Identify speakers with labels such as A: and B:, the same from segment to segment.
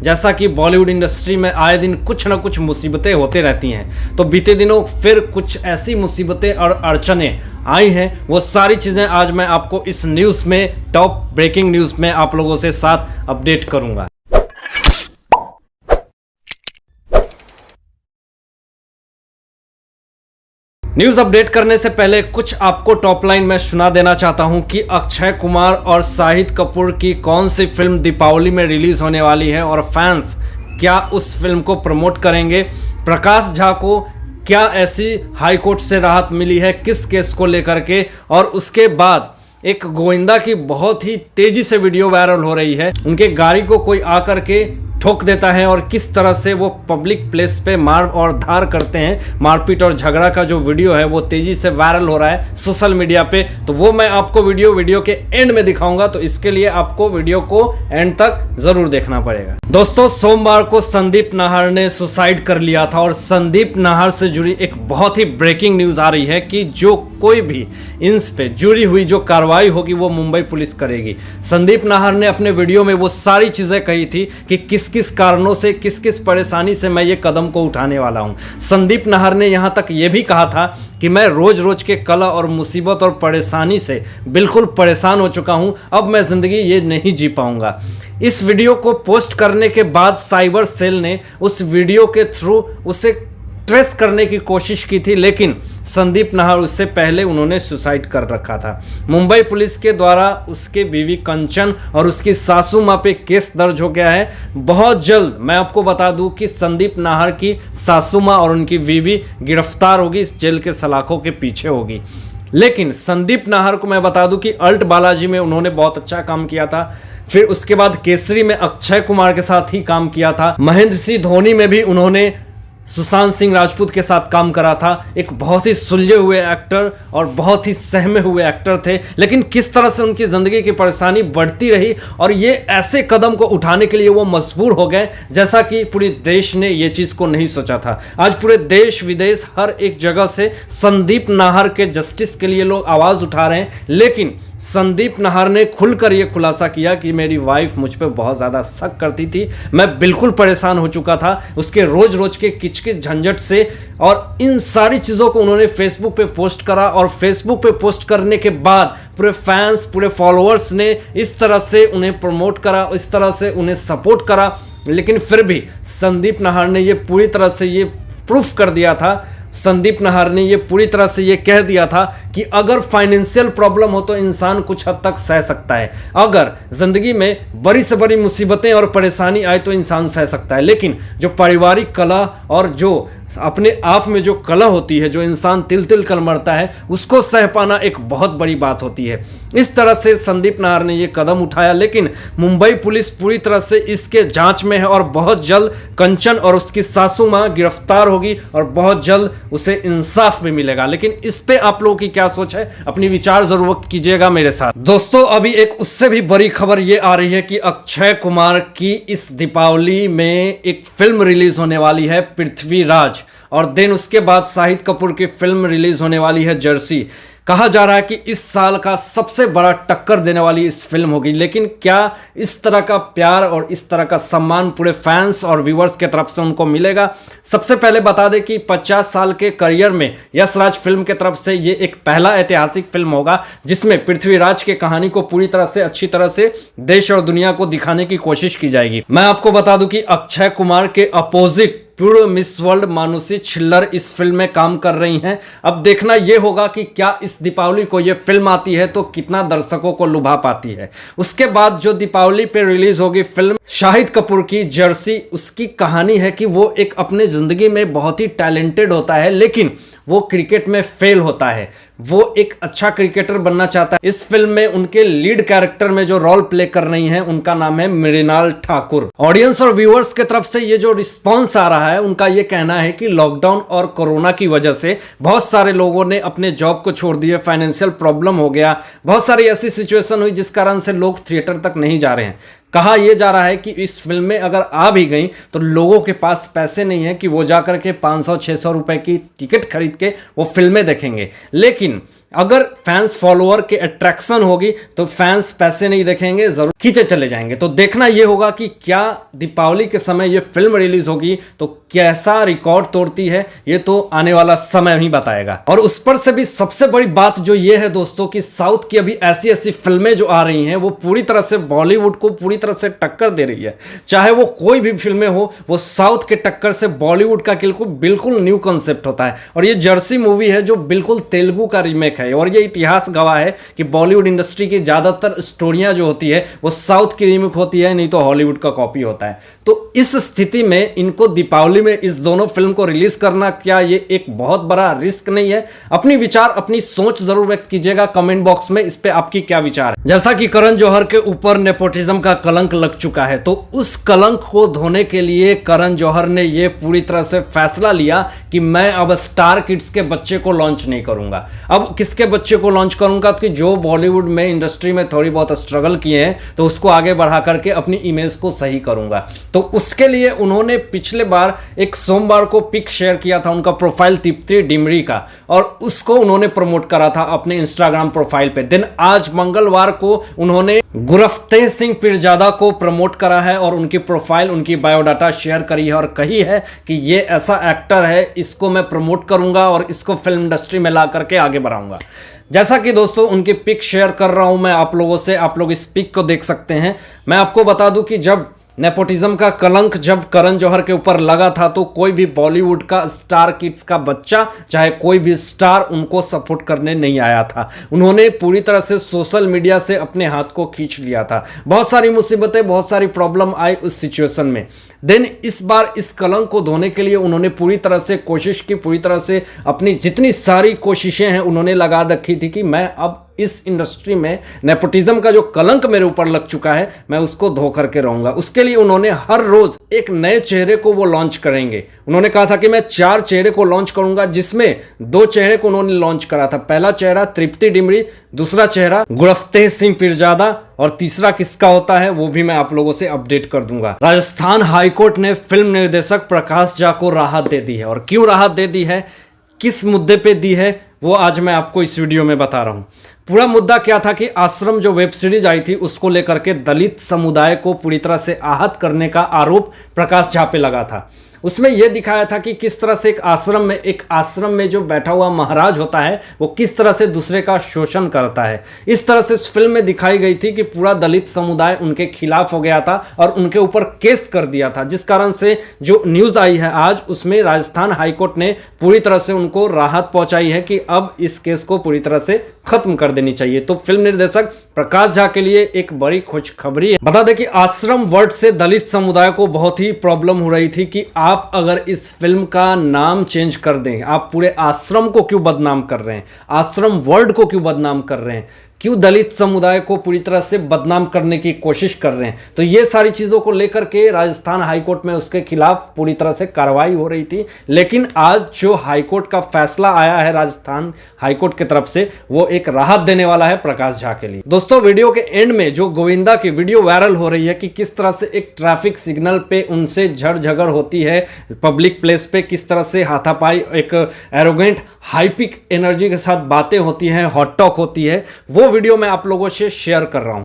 A: जैसा कि बॉलीवुड इंडस्ट्री में आए दिन कुछ ना कुछ मुसीबतें होते रहती हैं, तो बीते दिनों फिर कुछ ऐसी मुसीबतें और अड़चनें आई हैं। वो सारी चीज़ें आज मैं आपको इस न्यूज़ में, टॉप ब्रेकिंग न्यूज़ में आप लोगों से साथ अपडेट करूंगा। न्यूज़ अपडेट करने से पहले कुछ आपको टॉप लाइन में सुना देना चाहता हूं कि अक्षय कुमार और शाहिद कपूर की कौन सी फिल्म दीपावली में रिलीज होने वाली है और फैंस क्या उस फिल्म को प्रमोट करेंगे। प्रकाश झा को क्या ऐसी हाई कोर्ट से राहत मिली है किस केस को लेकर के, और उसके बाद एक गोविंदा की बहुत ही तेजी से वीडियो वायरल हो रही है। उनके गाड़ी को कोई आकर के ठोक देता है और किस तरह से वो पब्लिक प्लेस पे मार और धार करते हैं। मारपीट और झगड़ा का जो वीडियो है वो तेजी से वायरल हो रहा है सोशल मीडिया पे, तो वो मैं आपको वीडियो के एंड में दिखाऊंगा, तो इसके लिए आपको वीडियो को एंड तक जरूर देखना पड़ेगा। दोस्तों, सोमवार को संदीप नाहर ने सुसाइड कर लिया था और संदीप नाहर से जुड़ी एक बहुत ही ब्रेकिंग न्यूज़ आ रही है कि जो कोई भी इंस पे जुड़ी हुई जो कार्रवाई होगी वो मुंबई पुलिस करेगी। संदीप नाहर ने अपने वीडियो में वो सारी चीज़ें कही थी कि किस किस कारणों से, किस किस परेशानी से मैं ये कदम को उठाने वाला हूँ। संदीप नाहर ने यहाँ तक ये भी कहा था कि मैं रोज रोज के कलह और मुसीबत और परेशानी से बिल्कुल परेशान हो चुका हूँ, अब मैं ज़िंदगी ये नहीं जी पाऊँगा। इस वीडियो को पोस्ट करने के बाद साइबर सेल ने उस वीडियो के थ्रू उसे ट्रेस करने की कोशिश की थी, लेकिन संदीप नाहर उससे पहले उन्होंने सुसाइड कर रखा था। मुंबई पुलिस के द्वारा उसके बीवी कंचन और उसकी सासू माँ पे केस दर्ज हो गया है। बहुत जल्द मैं आपको बता दूं कि संदीप नाहर की सासू माँ और उनकी बीवी गिरफ्तार होगी, इस जेल के सलाखों के पीछे होगी। लेकिन संदीप नाहर को मैं बता दूं कि अल्ट बालाजी में उन्होंने बहुत अच्छा काम किया था, फिर उसके बाद केसरी में अक्षय कुमार के साथ ही काम किया था, महेंद्र सिंह धोनी में भी उन्होंने सुशांत सिंह राजपूत के साथ काम करा था। एक बहुत ही सुलझे हुए एक्टर और बहुत ही सहमे हुए एक्टर थे, लेकिन किस तरह से उनकी ज़िंदगी की परेशानी बढ़ती रही और ये ऐसे कदम को उठाने के लिए वो मजबूर हो गए जैसा कि पूरे देश ने ये चीज़ को नहीं सोचा था। आज पूरे देश विदेश हर एक जगह से संदीप नाहर के जस्टिस के लिए लोग आवाज़ उठा रहे हैं, लेकिन संदीप नाहर ने खुलकर ये खुलासा किया कि मेरी वाइफ मुझ पे बहुत ज़्यादा शक करती थी, मैं बिल्कुल परेशान हो चुका था उसके रोज रोज के किचकिच झंझट से, और इन सारी चीज़ों को उन्होंने फेसबुक पे पोस्ट करा और फेसबुक पे पोस्ट करने के बाद पूरे फैंस, पूरे फॉलोअर्स ने इस तरह से उन्हें प्रमोट करा, इस तरह से उन्हें सपोर्ट करा। लेकिन फिर भी संदीप नाहर ने ये पूरी तरह से ये प्रूफ कर दिया था, संदीप नाहर ने ये पूरी तरह से ये कह दिया था कि अगर फाइनेंशियल प्रॉब्लम हो तो इंसान कुछ हद तक सह सकता है, अगर ज़िंदगी में बड़ी से बड़ी मुसीबतें और परेशानी आए तो इंसान सह सकता है, लेकिन जो पारिवारिक कलह और जो अपने आप में जो कलह होती है, जो इंसान तिल तिल कर मरता है, उसको सह पाना एक बहुत बड़ी बात होती है। इस तरह से संदीप नाहर ने ये कदम उठाया, लेकिन मुंबई पुलिस पूरी तरह से इसके जांच में है और बहुत जल्द कंचन और उसकी सासू माँ गिरफ्तार होगी और बहुत जल्द उसे इंसाफ भी मिलेगा। लेकिन इस पे आप लोगों की क्या सोच है, अपनी विचार जरूर व्यक्त कीजिएगा मेरे साथ। दोस्तों, अभी एक उससे भी बड़ी खबर ये आ रही है कि अक्षय कुमार की इस दीपावली में एक फिल्म रिलीज होने वाली है, पृथ्वीराज, और देन उसके बाद शाहिद कपूर की फिल्म रिलीज होने वाली है, जर्सी। कहा जा रहा है कि इस साल का सबसे बड़ा टक्कर देने वाली इस फिल्म होगी। लेकिन क्या इस तरह का प्यार और इस तरह का सम्मान पूरे फैंस और व्यूअर्स के तरफ से उनको मिलेगा? सबसे पहले बता दें कि 50 साल के करियर में यश राज फिल्म के तरफ से ये एक पहला ऐतिहासिक फिल्म होगा जिसमें पृथ्वीराज की कहानी को पूरी तरह से अच्छी तरह से देश और दुनिया को दिखाने की कोशिश की जाएगी। मैं आपको बता दूं कि अक्षय कुमार के अपोजिट पूर्व मिस वर्ल्ड मानुषी छिल्लर इस फिल्म में काम कर रही हैं। अब देखना यह होगा कि क्या इस दीपावली को यह फिल्म आती है तो कितना दर्शकों को लुभा पाती है। उसके बाद जो दीपावली पे रिलीज होगी फिल्म शाहिद कपूर की जर्सी, उसकी कहानी है कि वो एक अपने जिंदगी में बहुत ही टैलेंटेड होता है, लेकिन वो क्रिकेट में फेल होता है, वो एक अच्छा क्रिकेटर बनना चाहता है। इस फिल्म में उनके लीड कैरेक्टर में जो रोल प्ले कर रही हैं उनका नाम है मृणाल ठाकुर। ऑडियंस और व्यूअर्स के तरफ से ये जो रिस्पॉन्स आ रहा है, उनका ये कहना है कि लॉकडाउन और कोरोना की वजह से बहुत सारे लोगों ने अपने जॉब को छोड़ दिए, फाइनेंशियल प्रॉब्लम हो गया, बहुत सारी ऐसी सिचुएशन हुई जिस कारण से लोग थिएटर तक नहीं जा रहे हैं। कहा यह जा रहा है कि इस फिल्म में अगर आ भी गई तो लोगों के पास पैसे नहीं है कि वो जाकर के 500-600 रुपए की टिकट खरीद के वो फिल्में देखेंगे। लेकिन अगर फैंस फॉलोअर के अट्रैक्शन होगी तो फैंस पैसे नहीं देखेंगे, जरूर खींचे चले जाएंगे। तो देखना यह होगा कि क्या दीपावली के समय यह फिल्म रिलीज होगी तो कैसा रिकॉर्ड तोड़ती है, ये तो आने वाला समय ही बताएगा। और उस पर से भी सबसे बड़ी बात जो ये है दोस्तों कि साउथ की अभी ऐसी ऐसी फिल्में जो आ रही हैं वो पूरी तरह से बॉलीवुड को पूरी तरह से टक्कर दे रही है। चाहे वो कोई भी फिल्में हो, वो साउथ के टक्कर से बॉलीवुड का बिल्कुल न्यू कंसेप्ट होता है। और ये जर्सी मूवी है जो बिल्कुल तेलुगु का रीमेक है, और ये इतिहास गवाह है कि बॉलीवुड इंडस्ट्री की ज्यादातर स्टोरियां जो होती है वो साउथ की रीमेक होती है, नहीं तो हॉलीवुड का कॉपी होता है। तो इस स्थिति में इनको दीपावली में इस दोनों फिल्म को रिलीज करना, क्या ये एक बहुत बड़ा रिस्क नहीं है? अपनी विचार, अपनी सोच जरूर व्यक्त कीजिएगा कमेंट बॉक्स में। इस पे आपकी क्या विचार है? जैसा कि करण जौहर के ऊपर नेपोटिज्म का कलंक लग चुका है, तो उस कलंक को धोने के लिए करण जौहर ने ये पूरी तरह से फैसला लिया कि मैं अब स्टार किड्स के बच्चे को लॉन्च नहीं करूंगा। अब किसके बच्चे को लॉन्च करूंगा? कि जो बॉलीवुड में इंडस्ट्री में थोड़ी बहुत स्ट्रगल किए हैं, तो उसको आगे बढ़ा करके अपनी इमेज को सही करूंगा। तो उसके लिए उन्होंने पिछले बार एक सोमवार को पिक शेयर किया था उनका प्रोफाइल तृप्ति डिमरी का, और उसको उन्होंने प्रमोट करा था अपने इंस्टाग्राम प्रोफाइल पे। दिन आज मंगलवार को उन्होंने गुरफ्तेह सिंह पीरजादा को प्रमोट करा है और उनकी प्रोफाइल, उनकी बायोडाटा शेयर करी है और कही है कि ये ऐसा एक्टर है, इसको मैं प्रमोट करूंगा और इसको फिल्म इंडस्ट्री में ला करके आगे बढ़ाऊंगा। जैसा कि दोस्तों उनकी पिक शेयर कर रहा हूं मैं आप लोगों से, आप लोग इस पिक को देख सकते हैं। मैं आपको बता दूं कि जब नेपोटिज्म का कलंक जब करण जौहर के ऊपर लगा था तो कोई भी बॉलीवुड का स्टार किड्स का बच्चा, चाहे कोई भी स्टार, उनको सपोर्ट करने नहीं आया था। उन्होंने पूरी तरह से सोशल मीडिया से अपने हाथ को खींच लिया था। बहुत सारी मुसीबतें, बहुत सारी प्रॉब्लम आई उस सिचुएशन में। देन इस बार इस कलंक को धोने के लिए उन्होंने पूरी तरह से कोशिश की, पूरी तरह से अपनी जितनी सारी कोशिशें हैं उन्होंने लगा रखी थी कि मैं अब इस इंडस्ट्री में नेपोटिज्म का जो कलंक मेरे ऊपर लग चुका है मैं उसको धो करके रहूंगा। उसके लिए उन्होंने हर रोज एक नए चेहरे को वो लॉन्च करेंगे। उन्होंने कहा था कि मैं 4 चेहरे को लॉन्च करूंगा, जिसमें 2 चेहरे को उन्होंने लॉन्च करा था। पहला चेहरा तृप्ति डिमरी, दूसरा चेहरा गुरफ्तेह सिंह पीरजादा, और तीसरा किसका होता है वो भी मैं आप लोगों से अपडेट कर दूंगा। राजस्थान हाईकोर्ट ने फिल्म निर्देशक प्रकाश झा को राहत दे दी है, और क्यों राहत दे दी है, किस मुद्दे पे दी है, वो आज मैं आपको इस वीडियो में बता रहा हूं। पूरा मुद्दा क्या था कि आश्रम जो वेब सीरीज आई थी उसको लेकर के दलित समुदाय को पूरी तरह से आहत करने का आरोप प्रकाश झा पे लगा था। उसमें यह दिखाया था कि किस तरह से एक आश्रम में जो बैठा हुआ महाराज होता है वो किस तरह से दूसरे का शोषण करता है। इस तरह से इस फिल्म में दिखाई गई थी कि पूरा दलित समुदाय उनके खिलाफ हो गया था और उनके ऊपर केस कर दिया था, जिस कारण से जो न्यूज आई है आज उसमें राजस्थान हाईकोर्ट ने पूरी तरह से उनको राहत पहुंचाई है कि अब इस केस को पूरी तरह से खत्म कर देनी चाहिए। तो फिल्म निर्देशक प्रकाश झा के लिए एक बड़ी खुशखबरी है। बता दें कि आश्रम वर्ड से दलित समुदाय को बहुत ही प्रॉब्लम हो रही थी कि आप अगर इस फिल्म का नाम चेंज कर दें, आप पूरे आश्रम को क्यों बदनाम कर रहे हैं, आश्रम वर्ड को क्यों बदनाम कर रहे हैं, क्यों दलित समुदाय को पूरी तरह से बदनाम करने की कोशिश कर रहे हैं। तो ये सारी चीजों को लेकर के राजस्थान हाईकोर्ट में उसके खिलाफ पूरी तरह से कार्रवाई हो रही थी। लेकिन आज जो हाईकोर्ट का फैसला आया है राजस्थान हाईकोर्ट की तरफ से, वो एक राहत देने वाला है प्रकाश झा के लिए। दोस्तों वीडियो के एंड में जो गोविंदा की वीडियो वायरल हो रही है कि किस तरह से एक ट्रैफिक सिग्नल पे उनसे झड़-झगड़ होती है पब्लिक प्लेस पे, किस तरह से हाथापाई, एक एरोगेंट हाइपिक एनर्जी के साथ बातें होती हैं, हॉट टॉक होती है, वो वीडियो मैं आप लोगों से शेयर कर रहा हूं।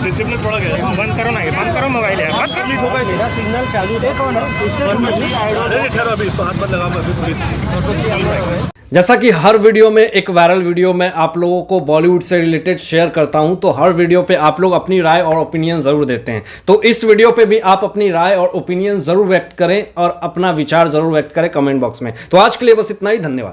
B: डिसिप्लिन थोड़ा गया, बंद करो ना, बंद करो मोबाइल है, बंद कर ली होगा। मेरा सिग्नल चालू है, कौन है ठहरो अभी, इसको हाथ मत लगाओ, अभी पुलिस।
A: जैसा कि हर वीडियो में एक वायरल वीडियो में आप लोगों को बॉलीवुड से रिलेटेड शेयर करता हूं, तो हर वीडियो पे आप लोग अपनी राय और ओपिनियन जरूर देते हैं। तो इस वीडियो पे भी आप अपनी राय और ओपिनियन जरूर व्यक्त करें और अपना विचार जरूर व्यक्त करें कमेंट बॉक्स में। तो आज के लिए बस इतना ही, धन्यवाद।